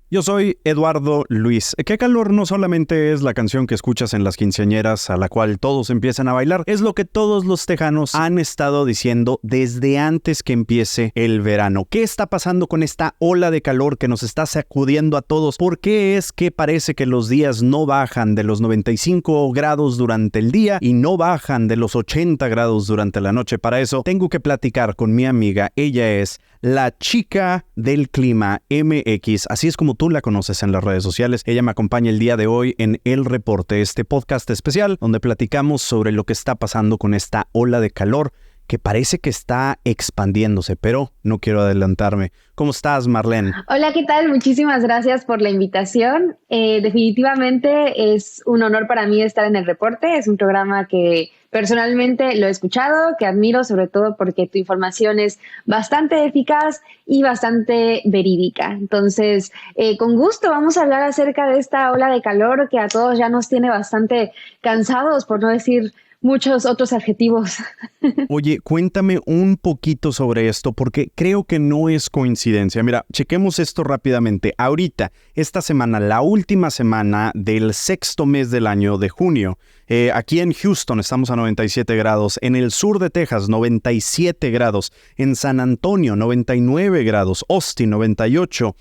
Yo soy Eduardo Luis. Qué calor no solamente es la canción que escuchas en las quinceañeras a la cual todos empiezan a bailar, es lo que todos los tejanos han estado diciendo desde antes que empiece el verano. ¿Qué está pasando con esta ola de calor que nos está sacudiendo a todos? ¿Por qué es que parece que los días no bajan de los 95 grados durante el día y no bajan de los 80 grados durante la noche? Para eso tengo que platicar con mi amiga. Ella es la chica del clima MX, así es como tú la conoces en las redes sociales. Ella me acompaña el día de hoy en El Reporte, este podcast especial donde platicamos sobre lo que está pasando con esta ola de calor que parece que está expandiéndose, pero no quiero adelantarme. ¿Cómo estás, Marlene? Hola, ¿qué tal? Muchísimas gracias por la invitación. Definitivamente es un honor para mí estar en El Reporte. Es un programa que personalmente lo he escuchado, que admiro, sobre todo porque tu información es bastante eficaz y bastante verídica. Entonces, con gusto vamos a hablar acerca de esta ola de calor que a todos ya nos tiene bastante cansados, por no decir muchos otros adjetivos. Oye, cuéntame un poquito sobre esto porque creo que no es coincidencia. Mira, chequemos esto rápidamente. Ahorita, esta semana, la última semana del sexto mes del año de junio, aquí en Houston estamos a 97 grados, en el sur de Texas 97 grados, en San Antonio 99 grados, Austin 98.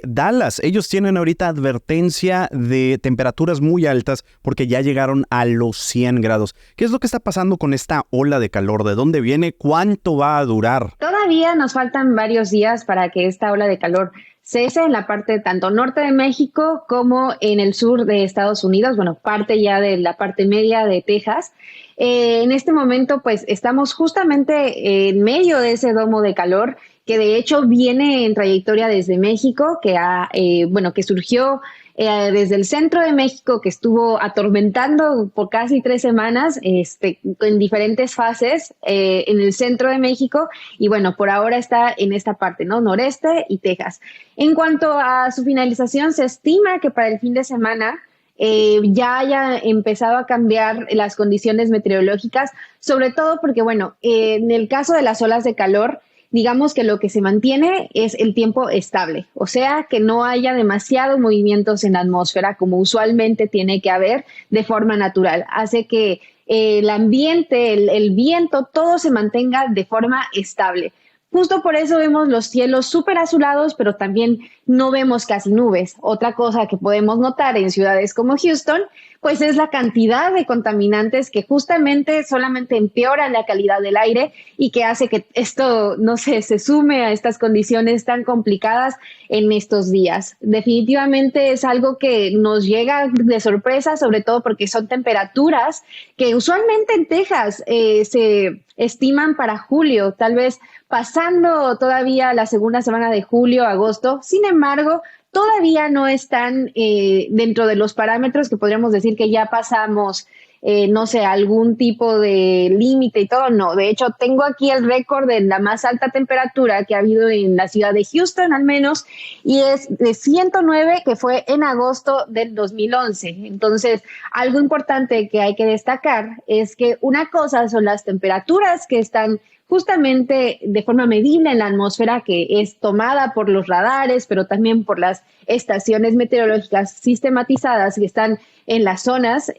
Dallas, ellos tienen ahorita advertencia de temperaturas muy altas porque ya llegaron a los 100 grados. ¿Qué es lo que está pasando con esta ola de calor? ¿De dónde viene? ¿Cuánto va a durar? Todavía nos faltan varios días para que esta ola de calor cese en la parte tanto norte de México como en el sur de Estados Unidos, bueno, parte ya de la parte media de Texas. En este momento, pues, estamos justamente en medio de ese domo de calor que de hecho viene en trayectoria desde México, que surgió desde el centro de México, que estuvo atormentando por casi 3 semanas, en diferentes fases en el centro de México, y bueno, por ahora está en esta parte, ¿no? Noreste y Texas. En cuanto a su finalización, se estima que para el fin de semana ya haya empezado a cambiar las condiciones meteorológicas, sobre todo porque, bueno, en el caso de las olas de calor, digamos que lo que se mantiene es el tiempo estable, o sea, que no haya demasiados movimientos en la atmósfera como usualmente tiene que haber de forma natural. Hace que el ambiente, el viento, todo se mantenga de forma estable. Justo por eso vemos los cielos súper azulados, pero también no vemos casi nubes. Otra cosa que podemos notar en ciudades como Houston, pues es la cantidad de contaminantes que justamente solamente empeoran la calidad del aire y que hace que esto, no sé, se sume a estas condiciones tan complicadas en estos días. Definitivamente es algo que nos llega de sorpresa, sobre todo porque son temperaturas que usualmente en Texas se estiman para julio, tal vez pasando todavía la segunda semana de julio, agosto. Sin embargo, todavía no están dentro de los parámetros que podríamos decir que ya pasamos, no sé, algún tipo de límite y todo. No, de hecho, tengo aquí el récord de la más alta temperatura que ha habido en la ciudad de Houston, al menos, y es de 109, que fue en agosto del 2011. Entonces, algo importante que hay que destacar es que una cosa son las temperaturas que están justamente de forma medible en la atmósfera, que es tomada por los radares, pero también por las estaciones meteorológicas sistematizadas que están en las zonas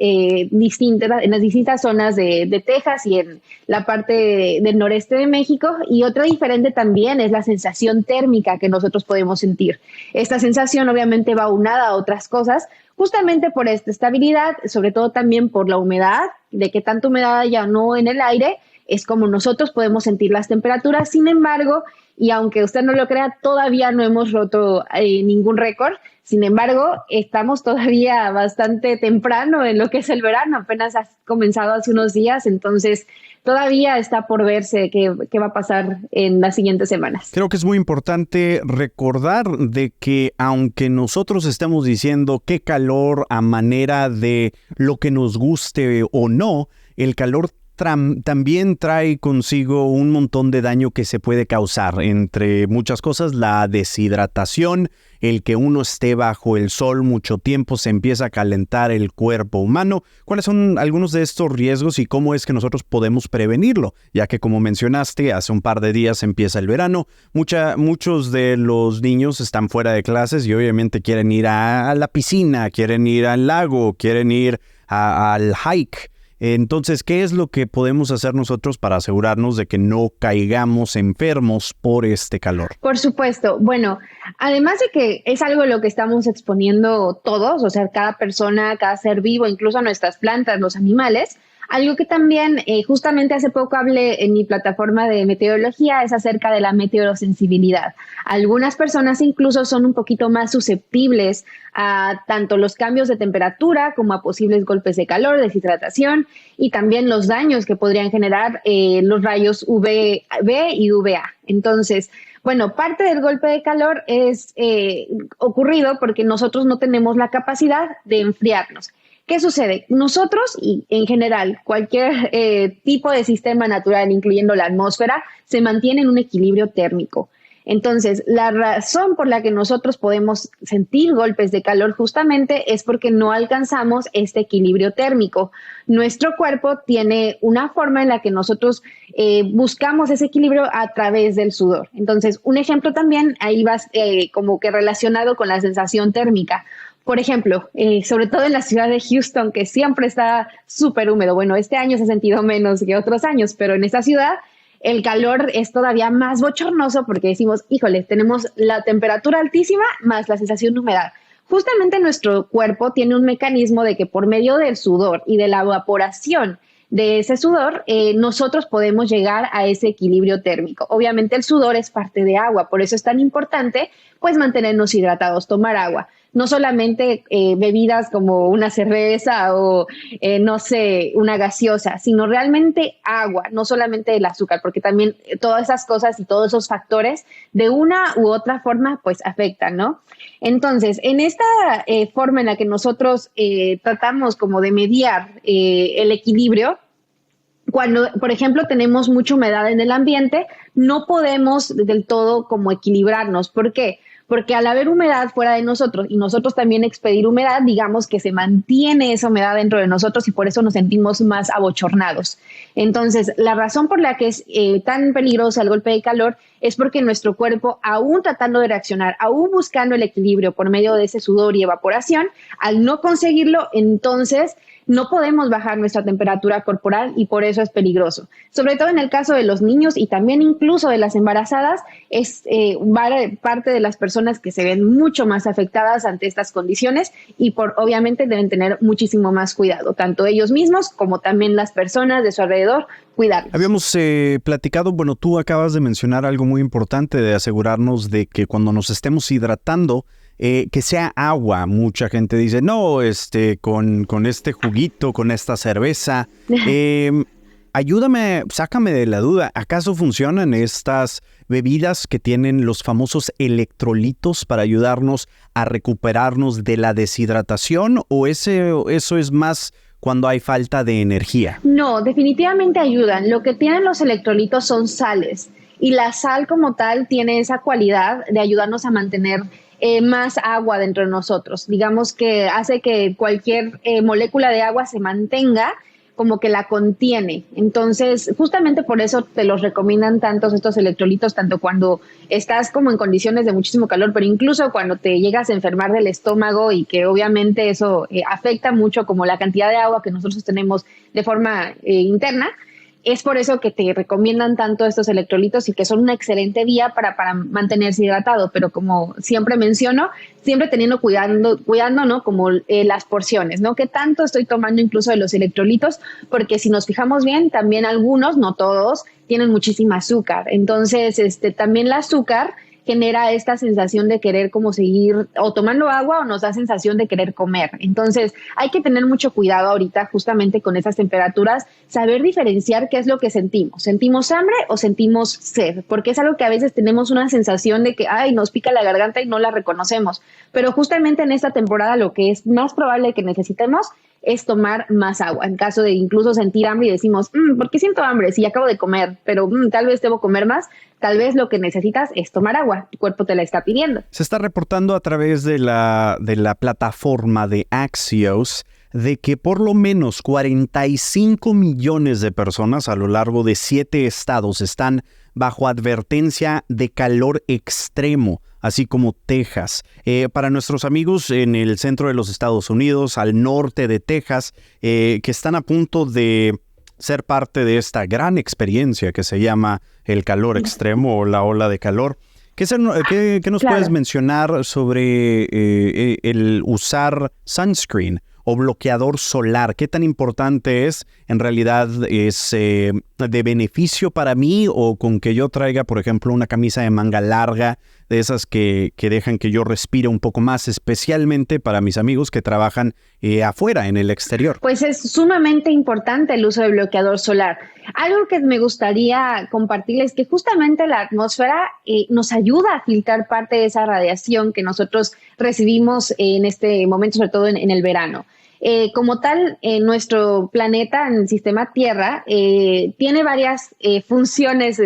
distintas, en las distintas zonas de Texas y en la parte del noreste de México. Y otra diferente también es la sensación térmica que nosotros podemos sentir. Esta sensación obviamente va unada a otras cosas, justamente por esta estabilidad, sobre todo también por la humedad, de que tanta humedad haya no en el aire, es como nosotros podemos sentir las temperaturas. Sin embargo, y aunque usted no lo crea, todavía no hemos roto ningún récord. Sin embargo, estamos todavía bastante temprano en lo que es el verano, apenas ha comenzado hace unos días, entonces todavía está por verse qué va a pasar en las siguientes semanas. Creo que es muy importante recordar de que aunque nosotros estemos diciendo qué calor a manera de lo que nos guste o no, el calor también trae consigo un montón de daño que se puede causar, entre muchas cosas, la deshidratación, el que uno esté bajo el sol mucho tiempo, se empieza a calentar el cuerpo humano. ¿Cuáles son algunos de estos riesgos y cómo es que nosotros podemos prevenirlo? Ya que, como mencionaste, hace un par de días empieza el verano, muchos de los niños están fuera de clases y obviamente quieren ir a la piscina, quieren ir al lago, quieren ir al hike. Entonces, ¿qué es lo que podemos hacer nosotros para asegurarnos de que no caigamos enfermos por este calor? Por supuesto. Bueno, además de que es algo a lo que estamos exponiendo todos, o sea, cada persona, cada ser vivo, incluso nuestras plantas, los animales, algo que también justamente hace poco hablé en mi plataforma de meteorología es acerca de la meteorosensibilidad. Algunas personas incluso son un poquito más susceptibles a tanto los cambios de temperatura como a posibles golpes de calor, deshidratación y también los daños que podrían generar los rayos UVB y UVA. Entonces, bueno, parte del golpe de calor es ocurrido porque nosotros no tenemos la capacidad de enfriarnos. ¿Qué sucede? Nosotros y en general cualquier tipo de sistema natural, incluyendo la atmósfera, se mantiene en un equilibrio térmico. Entonces, la razón por la que nosotros podemos sentir golpes de calor justamente es porque no alcanzamos este equilibrio térmico. Nuestro cuerpo tiene una forma en la que nosotros buscamos ese equilibrio a través del sudor. Entonces, un ejemplo también, ahí va como que relacionado con la sensación térmica. Por ejemplo, sobre todo en la ciudad de Houston, que siempre está súper húmedo. Bueno, este año se ha sentido menos que otros años, pero en esta ciudad el calor es todavía más bochornoso porque decimos, híjole, tenemos la temperatura altísima más la sensación de humedad. Justamente nuestro cuerpo tiene un mecanismo de que por medio del sudor y de la evaporación de ese sudor, nosotros podemos llegar a ese equilibrio térmico. Obviamente el sudor es parte de agua, por eso es tan importante pues mantenernos hidratados, tomar agua. No solamente bebidas como una cerveza o, no sé, una gaseosa, sino realmente agua, no solamente el azúcar, porque también todas esas cosas y todos esos factores de una u otra forma pues afectan, ¿no? Entonces, en esta forma en la que nosotros tratamos como de mediar el equilibrio, cuando, por ejemplo, tenemos mucha humedad en el ambiente, no podemos del todo como equilibrarnos. ¿Por qué? Porque al haber humedad fuera de nosotros y nosotros también expedir humedad, digamos que se mantiene esa humedad dentro de nosotros y por eso nos sentimos más abochornados. Entonces, la razón por la que es tan peligroso el golpe de calor es porque nuestro cuerpo, aún tratando de reaccionar, aún buscando el equilibrio por medio de ese sudor y evaporación, al no conseguirlo, entonces no podemos bajar nuestra temperatura corporal y por eso es peligroso. Sobre todo en el caso de los niños y también incluso de las embarazadas, es parte de las personas que se ven mucho más afectadas ante estas condiciones y obviamente deben tener muchísimo más cuidado, tanto ellos mismos como también las personas de su alrededor, cuidarlos. Habíamos platicado, bueno, tú acabas de mencionar algo muy importante de asegurarnos de que cuando nos estemos hidratando, que sea agua. Mucha gente dice, no, con este juguito, con esta cerveza. Ayúdame, sácame de la duda. ¿Acaso funcionan estas bebidas que tienen los famosos electrolitos para ayudarnos a recuperarnos de la deshidratación? ¿O eso es más cuando hay falta de energía? No, definitivamente ayudan. Lo que tienen los electrolitos son sales. Y la sal como tal tiene esa cualidad de ayudarnos a mantener más agua dentro de nosotros. Digamos que hace que cualquier molécula de agua se mantenga como que la contiene. Entonces, justamente por eso te los recomiendan tantos estos electrolitos, tanto cuando estás como en condiciones de muchísimo calor, pero incluso cuando te llegas a enfermar del estómago y que obviamente eso afecta mucho como la cantidad de agua que nosotros tenemos de forma interna. Es por eso que te recomiendan tanto estos electrolitos y que son una excelente vía para mantenerse hidratado. Pero como siempre menciono, siempre cuidando, ¿no? Como las porciones, ¿no? ¿Qué tanto estoy tomando incluso de los electrolitos? Porque si nos fijamos bien, también algunos, no todos, tienen muchísima azúcar. Entonces, también el azúcar genera esta sensación de querer como seguir o tomando agua o nos da sensación de querer comer. Entonces hay que tener mucho cuidado ahorita justamente con esas temperaturas, saber diferenciar qué es lo que sentimos. ¿Sentimos hambre o sentimos sed? Porque es algo que a veces tenemos una sensación de que nos pica la garganta y no la reconocemos. Pero justamente en esta temporada lo que es más probable que necesitemos es tomar más agua. En caso de incluso sentir hambre y decimos, ¿por qué siento hambre? Si acabo de comer, pero tal vez debo comer más. Tal vez lo que necesitas es tomar agua. Tu cuerpo te la está pidiendo. Se está reportando a través de la plataforma de Axios de que por lo menos 45 millones de personas a lo largo de 7 estados están bajo advertencia de calor extremo, así como Texas. Para nuestros amigos en el centro de los Estados Unidos, al norte de Texas, que están a punto de ser parte de esta gran experiencia que se llama el calor extremo o la ola de calor. ¿Qué nos puedes mencionar sobre el usar sunscreen o bloqueador solar? ¿Qué tan importante es? ¿En realidad es de beneficio para mí o con que yo traiga, por ejemplo, una camisa de manga larga, de esas que dejan que yo respire un poco más, especialmente para mis amigos que trabajan afuera, en el exterior? Pues es sumamente importante el uso del bloqueador solar. Algo que me gustaría compartirles es que justamente la atmósfera nos ayuda a filtrar parte de esa radiación que nosotros recibimos en este momento, sobre todo en el verano. Como tal, nuestro planeta, en el sistema Tierra, tiene varias funciones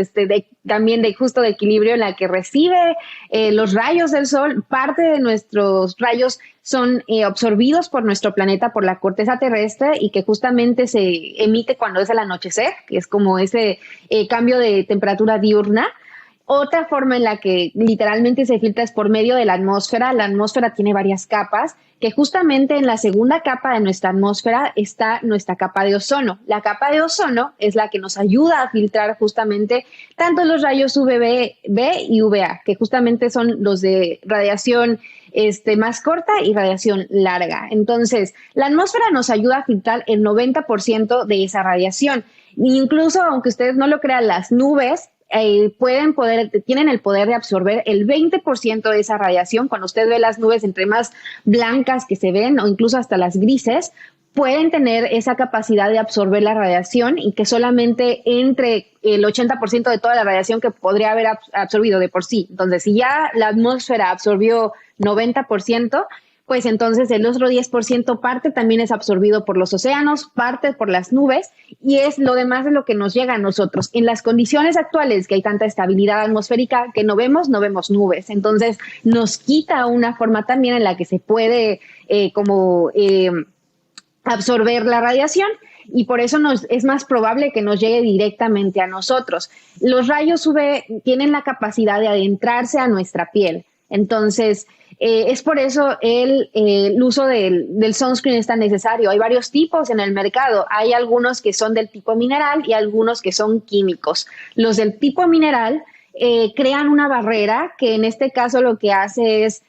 también de justo de equilibrio en la que recibe los rayos del sol. Parte de nuestros rayos son absorbidos por nuestro planeta, por la corteza terrestre, y que justamente se emite cuando es el anochecer, que es como ese cambio de temperatura diurna. Otra forma en la que literalmente se filtra es por medio de la atmósfera. La atmósfera tiene varias capas, que justamente en la segunda capa de nuestra atmósfera está nuestra capa de ozono. La capa de ozono es la que nos ayuda a filtrar justamente tanto los rayos UVB y UVA, que justamente son los de radiación más corta y radiación larga. Entonces, la atmósfera nos ayuda a filtrar el 90% de esa radiación. Incluso, aunque ustedes no lo crean, las nubes tienen el poder de absorber el 20% de esa radiación. Cuando usted ve las nubes entre más blancas que se ven o incluso hasta las grises, pueden tener esa capacidad de absorber la radiación y que solamente entre el 80% de toda la radiación que podría haber absorbido de por sí. Entonces, si ya la atmósfera absorbió 90%, pues entonces el otro 10% parte también es absorbido por los océanos, parte por las nubes, y es lo demás de lo que nos llega a nosotros. En las condiciones actuales que hay tanta estabilidad atmosférica que no vemos nubes. Entonces nos quita una forma también en la que se puede absorber la radiación, y por eso es más probable que nos llegue directamente a nosotros. Los rayos UV tienen la capacidad de adentrarse a nuestra piel. Entonces, es por eso el uso del sunscreen es tan necesario. Hay varios tipos en el mercado. Hay algunos que son del tipo mineral y algunos que son químicos. Los del tipo mineral crean una barrera que en este caso lo que hace es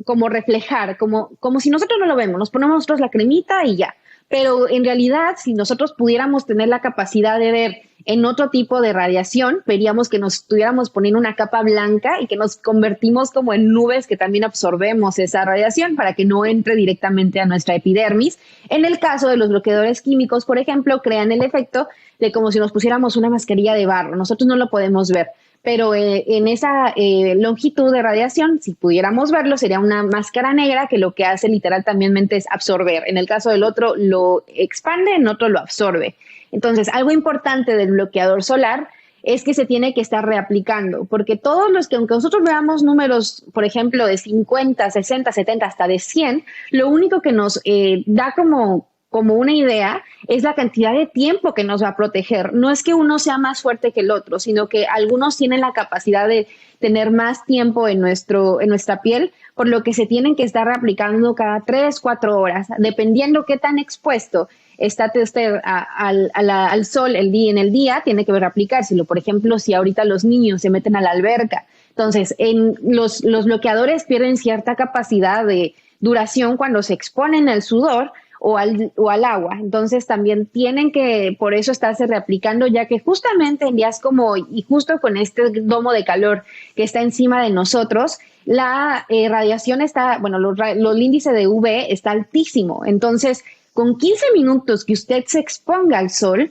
como reflejar, como si nosotros no lo vemos. Nos ponemos nosotros la cremita y ya. Pero en realidad, si nosotros pudiéramos tener la capacidad de ver en otro tipo de radiación, veríamos que nos estuviéramos poniendo una capa blanca y que nos convertimos como en nubes que también absorbemos esa radiación para que no entre directamente a nuestra epidermis. En el caso de los bloqueadores químicos, por ejemplo, crean el efecto de como si nos pusiéramos una mascarilla de barro. Nosotros no lo podemos ver, pero en esa longitud de radiación, si pudiéramos verlo, sería una máscara negra que lo que hace literal también es absorber. En el caso del otro lo expande, en otro lo absorbe. Entonces, algo importante del bloqueador solar es que se tiene que estar reaplicando, porque todos los que, aunque nosotros veamos números, por ejemplo, de 50, 60, 70, hasta de 100, lo único que nos da como una idea es la cantidad de tiempo que nos va a proteger. No es que uno sea más fuerte que el otro, sino que algunos tienen la capacidad de tener más tiempo en nuestra piel, por lo que se tienen que estar reaplicando cada 3, 4 horas, dependiendo qué tan expuesto está usted al sol en el día, tiene que reaplicárselo. Por ejemplo, si ahorita los niños se meten a la alberca, entonces los bloqueadores pierden cierta capacidad de duración cuando se exponen al sudor o al agua. Entonces también tienen que, por eso, estarse reaplicando, ya que justamente en días como hoy y justo con este domo de calor que está encima de nosotros, la radiación está, los índices de UV está altísimo. Entonces, con 15 minutos que usted se exponga al sol,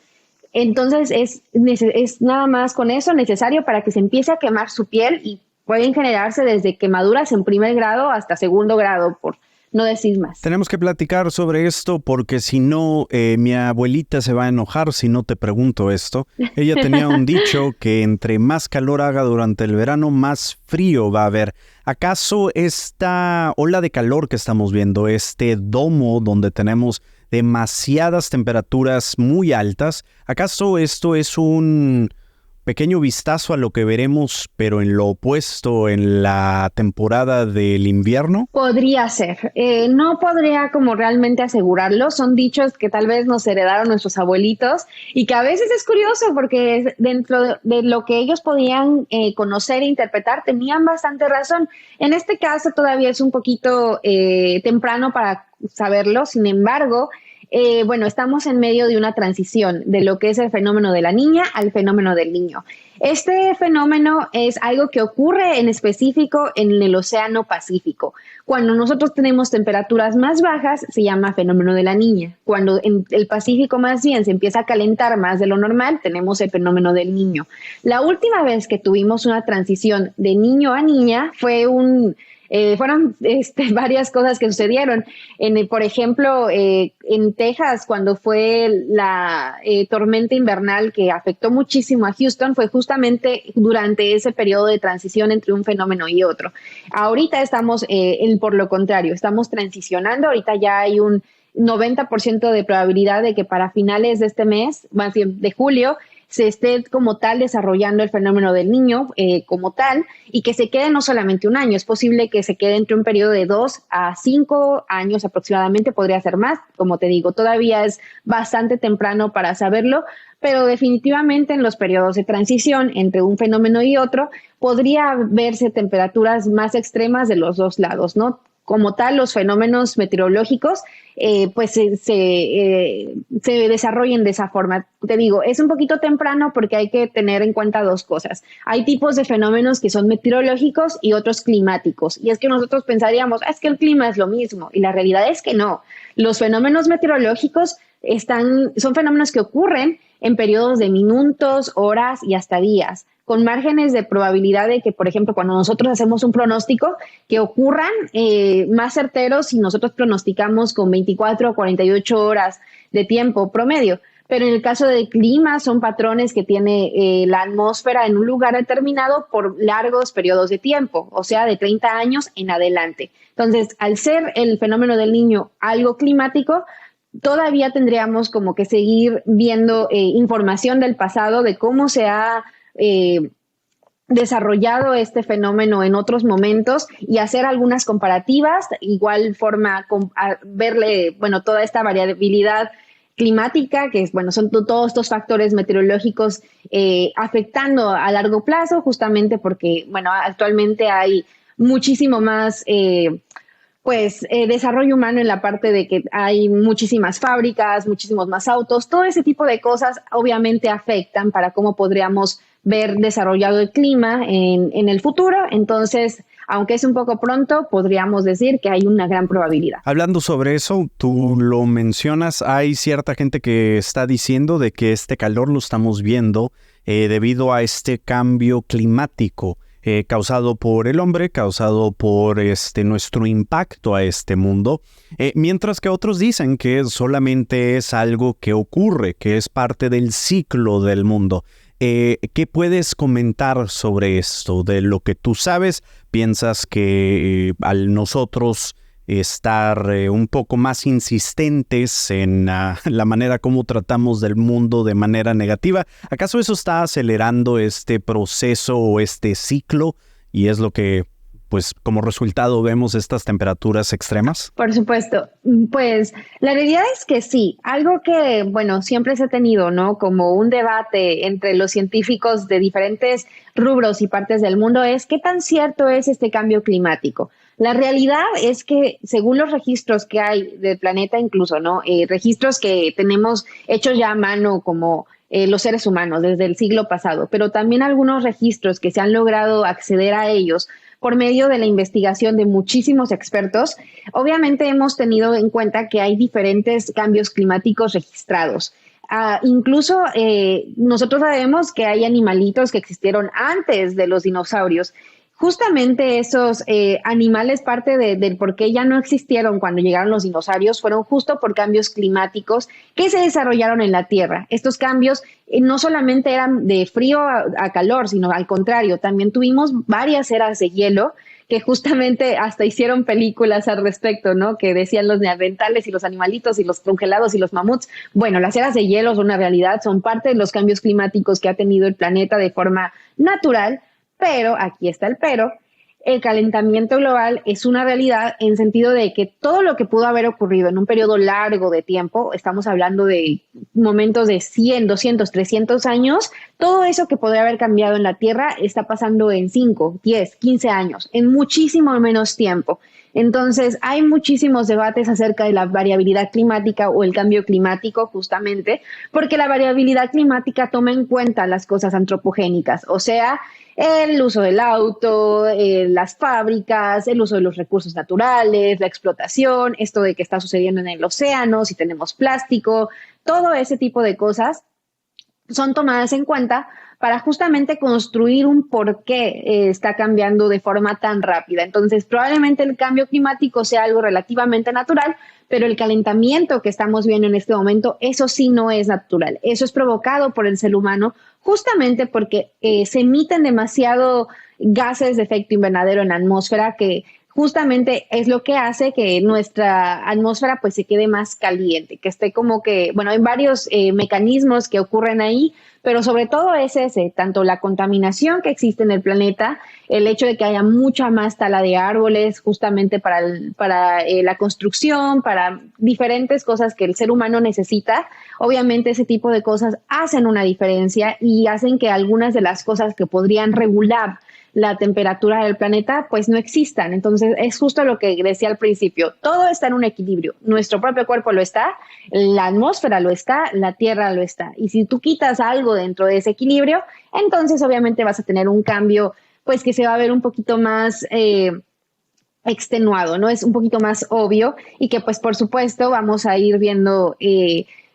entonces es nada más con eso necesario para que se empiece a quemar su piel, y pueden generarse desde quemaduras en primer grado hasta segundo grado por no decir más. Tenemos que platicar sobre esto porque si no, mi abuelita se va a enojar si no te pregunto esto. Ella tenía un dicho que entre más calor haga durante el verano, más frío va a haber. ¿Acaso esta ola de calor que estamos viendo, este domo donde tenemos demasiadas temperaturas muy altas, acaso esto es un pequeño vistazo a lo que veremos, pero en lo opuesto en la temporada del invierno? Podría ser. No podría como realmente asegurarlo. Son dichos que tal vez nos heredaron nuestros abuelitos y que a veces es curioso porque dentro de lo que ellos podían conocer e interpretar tenían bastante razón. En este caso todavía es un poquito temprano para saberlo. Sin embargo, bueno, estamos en medio de una transición de lo que es el fenómeno de la niña al fenómeno del niño. Este fenómeno es algo que ocurre en específico en el Océano Pacífico. Cuando nosotros tenemos temperaturas más bajas, se llama fenómeno de la niña. Cuando en el Pacífico más bien se empieza a calentar más de lo normal, tenemos el fenómeno del niño. La última vez que tuvimos una transición de niño a niña fueron varias cosas que sucedieron. Por ejemplo, en Texas, cuando fue la tormenta invernal que afectó muchísimo a Houston, fue justamente durante ese periodo de transición entre un fenómeno y otro. Ahorita estamos, por lo contrario, estamos transicionando. Ahorita ya hay un 90% de probabilidad de que para finales de este mes, más bien de julio, se esté como tal desarrollando el fenómeno del niño como tal y que se quede no solamente un año, es posible que se quede entre un periodo de 2 a 5 años aproximadamente, podría ser más, como te digo, todavía es bastante temprano para saberlo, pero definitivamente en los periodos de transición entre un fenómeno y otro podría verse temperaturas más extremas de los dos lados, ¿no? Como tal, los fenómenos meteorológicos pues se desarrollen de esa forma. Te digo, es un poquito temprano porque hay que tener en cuenta dos cosas. Hay tipos de fenómenos que son meteorológicos y otros climáticos. Y es que nosotros pensaríamos, es que el clima es lo mismo. Y la realidad es que no. Los fenómenos meteorológicos son fenómenos que ocurren en periodos de minutos, horas y hasta días, con márgenes de probabilidad de que, por ejemplo, cuando nosotros hacemos un pronóstico, que ocurran más certeros si nosotros pronosticamos con 24 o 48 horas de tiempo promedio. Pero en el caso del clima son patrones que tiene la atmósfera en un lugar determinado por largos periodos de tiempo, o sea, de 30 años en adelante. Entonces, al ser el fenómeno del niño algo climático, todavía tendríamos como que seguir viendo información del pasado de cómo se ha desarrollado este fenómeno en otros momentos y hacer algunas comparativas, igual forma verle, bueno, toda esta variabilidad climática, que es, bueno, son todos estos factores meteorológicos afectando a largo plazo, justamente porque, bueno, actualmente hay muchísimo más desarrollo humano en la parte de que hay muchísimas fábricas, muchísimos más autos, todo ese tipo de cosas obviamente afectan para cómo podríamos ver desarrollado el clima en el futuro. Entonces, aunque es un poco pronto, podríamos decir que hay una gran probabilidad. Hablando sobre eso, tú lo mencionas, hay cierta gente que está diciendo de que este calor lo estamos viendo debido a este cambio climático. Causado por el hombre, causado por nuestro impacto a este mundo, mientras que otros dicen que solamente es algo que ocurre, que es parte del ciclo del mundo. ¿Qué puedes comentar sobre esto? De lo que tú sabes, ¿piensas que al nosotros estar un poco más insistentes en la manera como tratamos del mundo de manera negativa, acaso eso está acelerando este proceso o este ciclo y es lo que, pues, como resultado vemos estas temperaturas extremas? Por supuesto, pues la realidad es que sí, algo que, bueno, siempre se ha tenido, ¿no? Como un debate entre los científicos de diferentes rubros y partes del mundo es qué tan cierto es este cambio climático. La realidad es que según los registros que hay del planeta incluso, ¿no? Registros que tenemos hechos ya a mano como los seres humanos desde el siglo pasado, pero también algunos registros que se han logrado acceder a ellos por medio de la investigación de muchísimos expertos, obviamente hemos tenido en cuenta que hay diferentes cambios climáticos registrados. Incluso nosotros sabemos que hay animalitos que existieron antes de los dinosaurios, Justamente esos animales, parte del por qué ya no existieron cuando llegaron los dinosaurios, fueron justo por cambios climáticos que se desarrollaron en la Tierra. Estos cambios no solamente eran de frío a calor, sino al contrario, también tuvimos varias eras de hielo que justamente hasta hicieron películas al respecto, ¿no? Que decían los neandertales y los animalitos y los congelados y los mamuts. Bueno, las eras de hielo son una realidad, son parte de los cambios climáticos que ha tenido el planeta de forma natural. Pero, aquí está el pero, el calentamiento global es una realidad en sentido de que todo lo que pudo haber ocurrido en un periodo largo de tiempo, estamos hablando de momentos de 100, 200, 300 años, todo eso que podría haber cambiado en la Tierra está pasando en 5, 10, 15 años, en muchísimo menos tiempo. Entonces, hay muchísimos debates acerca de la variabilidad climática o el cambio climático, justamente, porque la variabilidad climática toma en cuenta las cosas antropogénicas, o sea, el uso del auto, las fábricas, el uso de los recursos naturales, la explotación, esto de que está sucediendo en el océano, si tenemos plástico, todo ese tipo de cosas son tomadas en cuenta para justamente construir un por qué está cambiando de forma tan rápida. Entonces, probablemente el cambio climático sea algo relativamente natural, pero el calentamiento que estamos viendo en este momento, eso sí no es natural. Eso es provocado por el ser humano justamente porque se emiten demasiado gases de efecto invernadero en la atmósfera que justamente es lo que hace que nuestra atmósfera pues se quede más caliente, que esté como que, bueno, hay varios mecanismos que ocurren ahí, pero sobre todo es ese, tanto la contaminación que existe en el planeta, el hecho de que haya mucha más tala de árboles justamente para la construcción, para diferentes cosas que el ser humano necesita. Obviamente ese tipo de cosas hacen una diferencia y hacen que algunas de las cosas que podrían regular la temperatura del planeta, pues no existan. Entonces, es justo lo que decía al principio. Todo está en un equilibrio. Nuestro propio cuerpo lo está, la atmósfera lo está, la Tierra lo está. Y si tú quitas algo dentro de ese equilibrio, entonces obviamente vas a tener un cambio, pues que se va a ver un poquito más extenuado, ¿no? Es un poquito más obvio y que, pues, por supuesto, vamos a ir viendo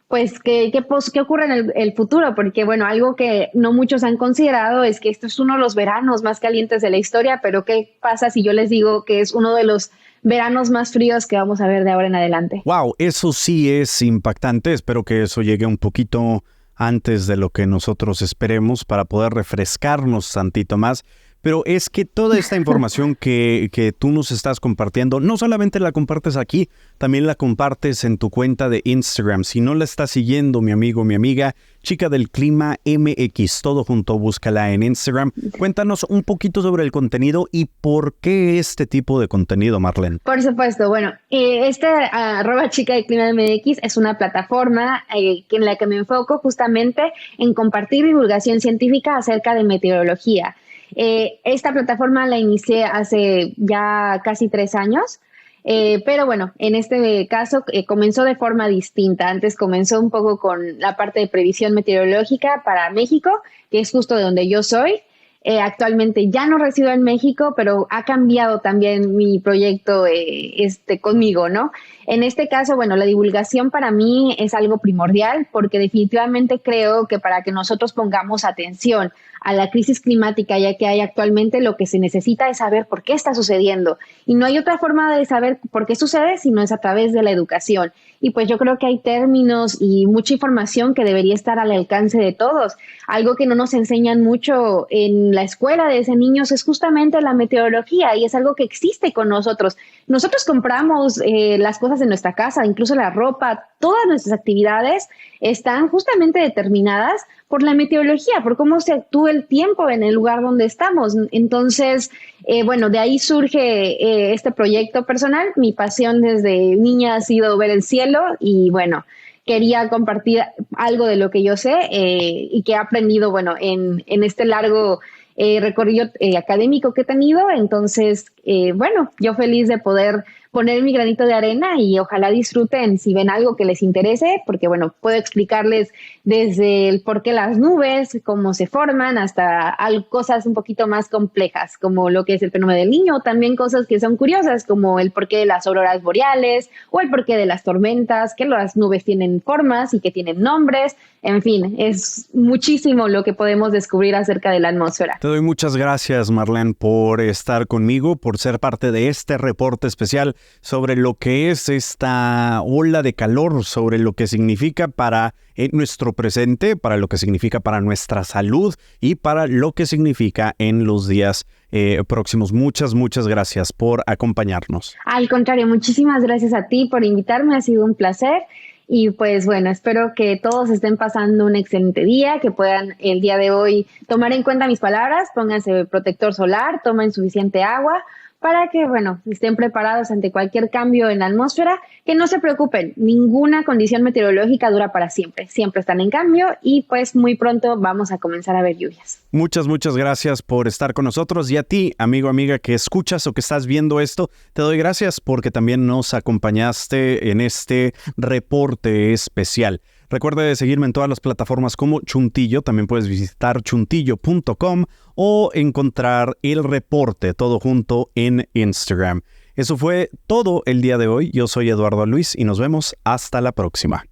pues, ¿qué ocurre en el futuro? Porque, bueno, algo que no muchos han considerado es que esto es uno de los veranos más calientes de la historia, pero ¿qué pasa si yo les digo que es uno de los veranos más fríos que vamos a ver de ahora en adelante? Wow, eso sí es impactante. Espero que eso llegue un poquito antes de lo que nosotros esperemos para poder refrescarnos tantito más. Pero es que toda esta información que tú nos estás compartiendo, no solamente la compartes aquí, también la compartes en tu cuenta de Instagram. Si no la estás siguiendo, mi amigo, mi amiga, Chica del Clima MX, todo junto, búscala en Instagram. Cuéntanos un poquito sobre el contenido y por qué este tipo de contenido, Marlene. Por supuesto, bueno, @Chica del Clima MX es una plataforma en la que me enfoco justamente en compartir divulgación científica acerca de meteorología. Esta plataforma la inicié hace ya casi 3 años, pero bueno, en este caso comenzó de forma distinta. Antes comenzó un poco con la parte de previsión meteorológica para México, que es justo de donde yo soy. Actualmente ya no resido en México, pero ha cambiado también mi proyecto conmigo, ¿no? En este caso, bueno, la divulgación para mí es algo primordial porque definitivamente creo que para que nosotros pongamos atención a la crisis climática ya que hay actualmente, lo que se necesita es saber por qué está sucediendo. Y no hay otra forma de saber por qué sucede sino es a través de la educación. Y pues yo creo que hay términos y mucha información que debería estar al alcance de todos. Algo que no nos enseñan mucho en la escuela desde niños es justamente la meteorología y es algo que existe con nosotros. Nosotros compramos las cosas de nuestra casa, incluso la ropa, todas nuestras actividades están justamente determinadas por la meteorología, por cómo se actúa el tiempo en el lugar donde estamos. Entonces, bueno, de ahí surge este proyecto personal. Mi pasión desde niña ha sido ver el cielo y bueno, quería compartir algo de lo que yo sé y que he aprendido, bueno, en este largo recorrido académico que he tenido. Entonces, bueno, yo feliz de poder poner mi granito de arena y ojalá disfruten si ven algo que les interese, porque bueno, puedo explicarles desde el por qué las nubes, cómo se forman, hasta cosas un poquito más complejas, como lo que es el fenómeno del Niño, también cosas que son curiosas, como el porqué de las auroras boreales o el porqué de las tormentas, que las nubes tienen formas y que tienen nombres. En fin, es muchísimo lo que podemos descubrir acerca de la atmósfera. Te doy muchas gracias, Marlene, por estar conmigo, por ser parte de este reporte especial sobre lo que es esta ola de calor, sobre lo que significa para nuestro presente, para lo que significa para nuestra salud y para lo que significa en los días próximos. Muchas gracias por acompañarnos. Al contrario, muchísimas gracias a ti por invitarme, ha sido un placer. Y pues bueno, espero que todos estén pasando un excelente día, que puedan el día de hoy tomar en cuenta mis palabras, pónganse protector solar, tomen suficiente agua para que, bueno, estén preparados ante cualquier cambio en la atmósfera, que no se preocupen, ninguna condición meteorológica dura para siempre, siempre están en cambio y pues muy pronto vamos a comenzar a ver lluvias. Muchas gracias por estar con nosotros y a ti, amigo, amiga, que escuchas o que estás viendo esto, te doy gracias porque también nos acompañaste en este reporte especial. Recuerda de seguirme en todas las plataformas como Chuntillo. También puedes visitar chuntillo.com o encontrar el reporte todo junto en Instagram. Eso fue todo el día de hoy. Yo soy Eduardo Luis y nos vemos hasta la próxima.